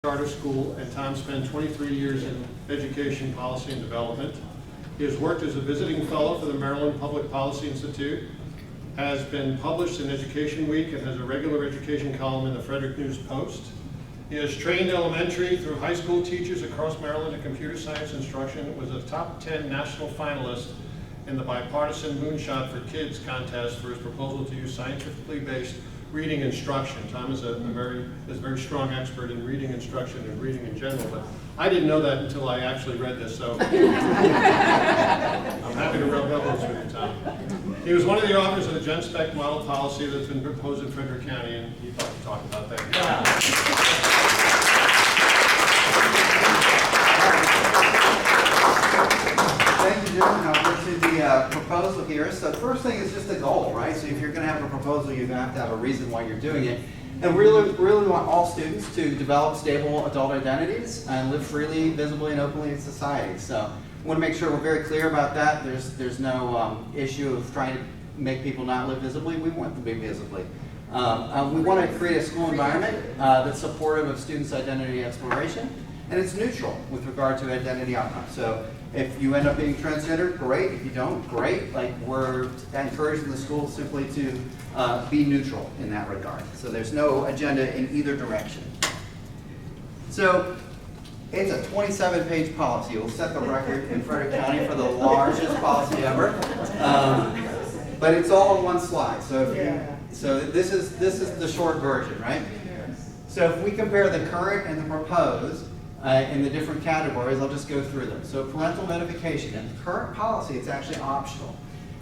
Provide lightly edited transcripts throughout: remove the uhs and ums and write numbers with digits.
charter school, and Tom spent 23 years in education policy and development. He has worked as a visiting fellow for the Maryland Public Policy Institute, has been published in Education Week, and has a regular education column in the Frederick News Post. He has trained elementary through high school teachers across Maryland in computer science instruction, was a top 10 national finalist in the bipartisan Moonshot for Kids contest for his proposal to use scientifically based reading instruction. Tom is a very strong expert in reading instruction and reading in general, but I didn't know that until I actually read this, so I'm happy to rub elbows with you, Tom. He was one of the authors of the Gen Spec model policy that's been proposed in Frederick County, and he'd like to talk about that. Thank you, Jim. Now we're to the proposal here. So the first thing is just a goal, right? So if you're going to have a proposal, you're going to have a reason why you're doing it. And we really want all students to develop stable adult identities and live freely, visibly, and openly in society. So we want to make sure we're very clear about that. There's no issue of trying to make people not live visibly. We want them to be visibly. We want to create a school environment that's supportive of students' identity exploration, and it's neutral with regard to identity outcomes. So if you end up being transgender, great. If you don't, great. Like, we're encouraging the school simply to be neutral in that regard. So there's no agenda in either direction. So it's a 27-page policy. It will set the record in Frederick County for the largest policy ever. But it's all on one slide. So this is the short version, right? So if we compare the current and the proposed, in the different categories, I'll just go through them. So parental notification. In the current policy, it's actually optional.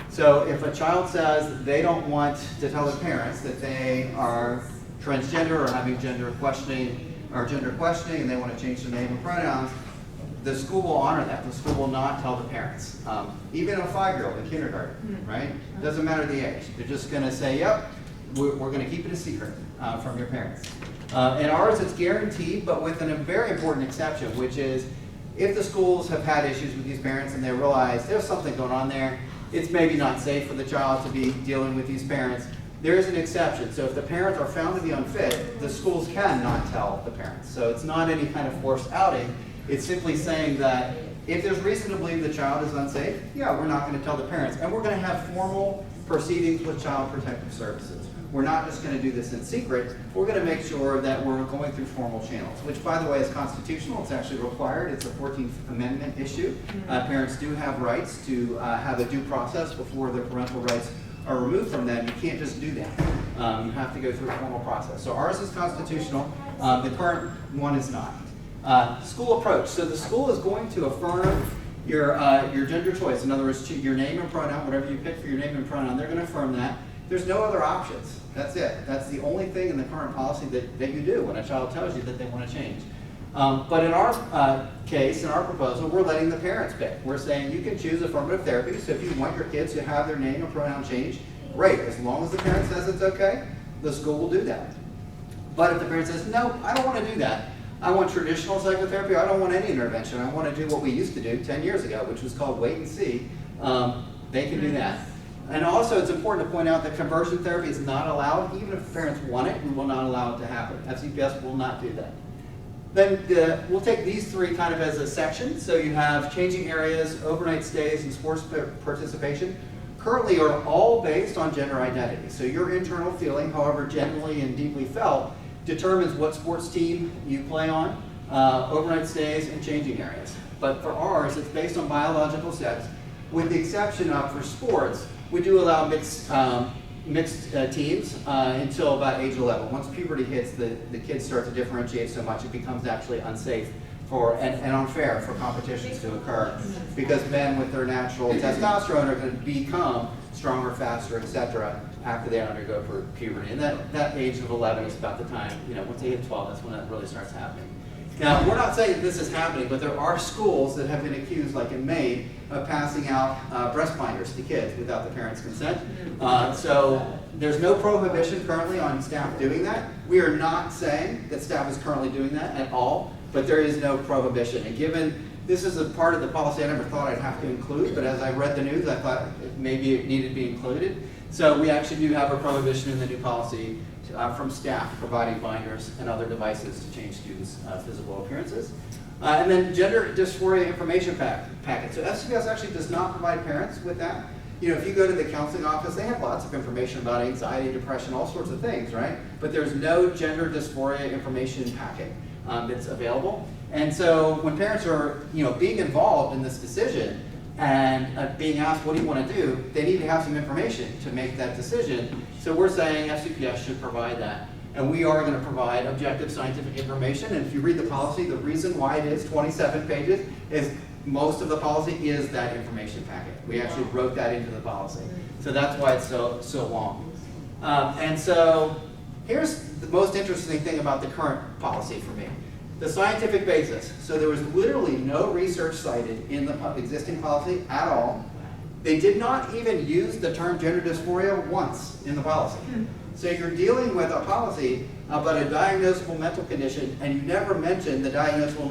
So if a child says they don't want to tell their parents that they are transgender or having gender questioning and they want to change their name and pronouns, the school will honor that. The school will not tell the parents. Even a 5-year-old in kindergarten, right? Doesn't matter the age. They're just going to say, yep, we're going to keep it a secret from your parents. In ours, it's guaranteed, but with a very important exception, which is if the schools have had issues with these parents and they realize there's something going on there, it's maybe not safe for the child to be dealing with these parents, there is an exception. So if the parents are found to be unfit, the schools cannot tell the parents. So it's not any kind of forced outing. It's simply saying that if there's reason to believe the child is unsafe, yeah, we're not going to tell the parents. And we're going to have formal proceedings with Child Protective Services. We're not just going to do this in secret. We're going to make sure that we're going through formal channels, which, by the way, is constitutional. It's actually required. It's a 14th Amendment issue. Parents do have rights to have a due process before their parental rights are removed from them. You can't just do that. You have to go through a formal process. So ours is constitutional. The current one is not. School approach. So the school is going to affirm your gender choice. In other words, your name and pronoun, whatever you pick for your name and pronoun, they're going to affirm that. There's no other options. That's it. That's the only thing in the current policy that you do when a child tells you that they want to change. But in our case, in our proposal, we're letting the parents pick. We're saying you can choose affirmative therapy. So if you want your kids to have their name and pronoun changed, great. As long as the parent says it's okay, the school will do that. But if the parent says, no, I don't want to do that. I want traditional psychotherapy. I don't want any intervention. I want to do what we used to do 10 years ago, which was called wait and see. They can do that. And also, it's important to point out that conversion therapy is not allowed. Even if parents want it, we will not allow it to happen. FCPS will not do that. Then we'll take these three kind of as a section. So you have changing areas, overnight stays, and sports participation. Currently are all based on gender identity. So your internal feeling, however genuinely and deeply felt, determines what sports team you play on, overnight stays, and changing areas. But for ours, it's based on biological sex, with the exception of, for sports, we do allow mixed teams until about age 11. Once puberty hits, the kids start to differentiate so much it becomes actually unsafe and unfair for competitions to occur, because men with their natural testosterone are going to become stronger, faster, etc. after they undergo puberty. And that age of 11 is about the time, once they hit 12, that's when that really starts happening. Now, we're not saying that this is happening, but there are schools that have been accused, like in Maine, of passing out breast binders to kids without the parents' consent. So there's no prohibition currently on staff doing that. We are not saying that staff is currently doing that at all, but there is no prohibition. And given this is a part of the policy I never thought I'd have to include, but as I read the news, I thought maybe it needed to be included. So we actually do have a prohibition in the new policy from staff providing binders and other devices to change students' physical appearances. And then gender dysphoria information packet. So FCPS actually does not provide parents with that. You know, if you go to the counseling office, they have lots of information about anxiety, depression, all sorts of things, right? But there's no gender dysphoria information packet that's available. And so when parents are, you know, being involved in this decision and being asked, what do you want to do, they need to have some information to make that decision. So we're saying FCPS should provide that. And we are going to provide objective scientific information. And if you read the policy, the reason why it is 27 pages is most of the policy is that information packet. We actually wrote that into the policy. So that's why it's so long. And so here's the most interesting thing about the current policy for me. The scientific basis. So there was literally no research cited in the existing policy at all. They did not even use the term gender dysphoria once in the policy. So you're dealing with a policy about a diagnosable mental condition, and you never mention the diagnosable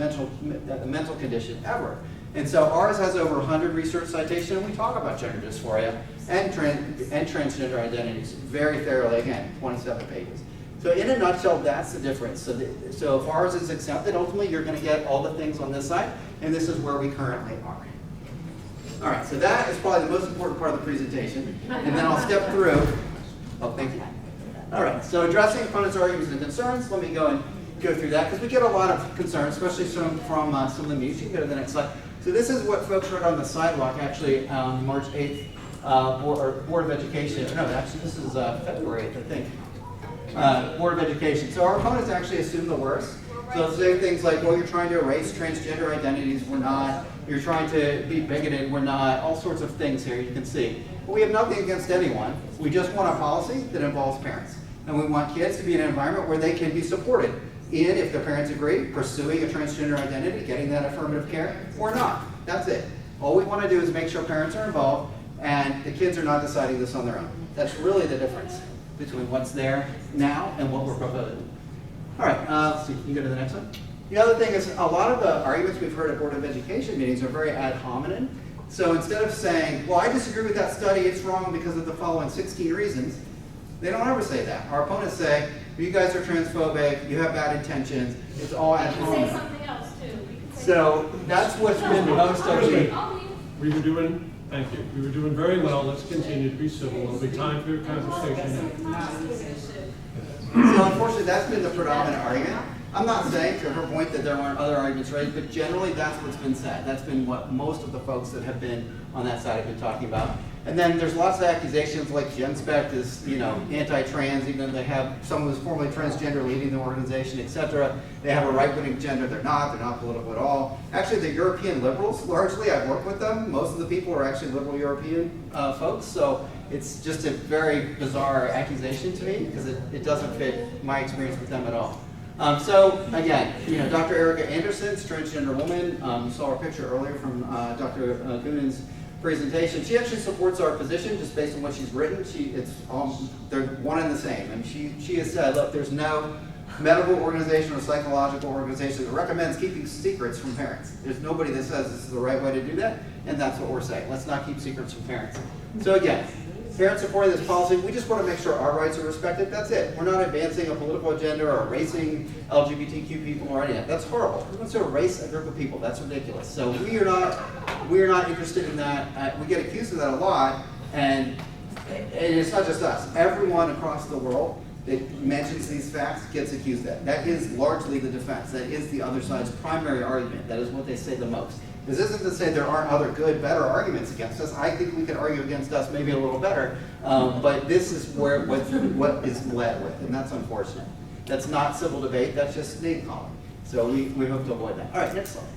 mental condition ever. And so ours has over 100 research citations, and we talk about gender dysphoria and transgender identities very thoroughly, again, 27 pages. So in a nutshell, that's the difference. So if ours is accepted, ultimately you're going to get all the things on this side, and this is where we currently are. All right, so that is probably the most important part of the presentation, and then I'll step through. Oh, thank you. All right, so addressing opponents' arguments and concerns. Let me go through that, because we get a lot of concerns, especially from some of the mutes. You can go to the next slide. So this is what folks heard on the sidewalk, actually, on March 8th, Board of Education. No, actually, this is February 8th, I think. Board of Education. So our opponents actually assume the worst. So they'll say things like, well, you're trying to erase transgender identities, we're not. You're trying to be bigoted, we're not. All sorts of things here you can see. But we have nothing against anyone. We just want a policy that involves parents. And we want kids to be in an environment where they can be supported in, if their parents agree, pursuing a transgender identity, getting that affirmative care, or not. That's it. All we want to do is make sure parents are involved and the kids are not deciding this on their own. That's really the difference between what's there now and what we're proposing. All right, let's see, you can go to the next one. The other thing is, a lot of the arguments we've heard at Board of Education meetings are very ad hominem. So instead of saying, well, I disagree with that study, it's wrong because of the following 16 reasons, they don't ever say that. Our opponents say, you guys are transphobic, you have bad intentions, it's all ad hominem. Say something else too. So that's what's been most of the... We were doing, thank you, we were doing very well. Let's continue to be civil. There'll be time for your conversation. So unfortunately, that's been the predominant argument. I'm not saying, to her point, that there weren't other arguments raised, but generally that's what's been said. That's been what most of the folks that have been on that side have been talking about. And then there's lots of accusations like GenSpect is, you know, anti-trans, even though they have someone who's formerly transgender leading the organization, etc. They have a right-wing agenda. They're not political at all. Actually, the European liberals, largely, I've worked with them. Most of the people are actually liberal European folks, so it's just a very bizarre accusation to me because it doesn't fit my experience with them at all. So again, you know, Dr. Erica Anderson's transgender woman. You saw her picture earlier from Dr. Goonan's presentation. She actually supports our position just based on what she's written. They're one and the same. And she has said, look, there's no medical organization or psychological organization that recommends keeping secrets from parents. There's nobody that says this is the right way to do that, and that's what we're saying. Let's not keep secrets from parents. So again, parents supporting this policy, we just want to make sure our rights are respected. That's it. We're not advancing a political agenda or erasing LGBTQ people or any of that. That's horrible. We're going to erase a group of people. That's ridiculous. So we are not interested in that. We get accused of that a lot, and it's not just us. Everyone across the world that mentions these facts gets accused of that. That is largely the defense. That is the other side's primary argument. That is what they say the most. This isn't to say there aren't other good, better arguments against us. I think we could argue against us maybe a little better, but this is where what is led with, and that's unfortunate. That's not civil debate, that's just name calling. So we hope to avoid that. All right, next slide.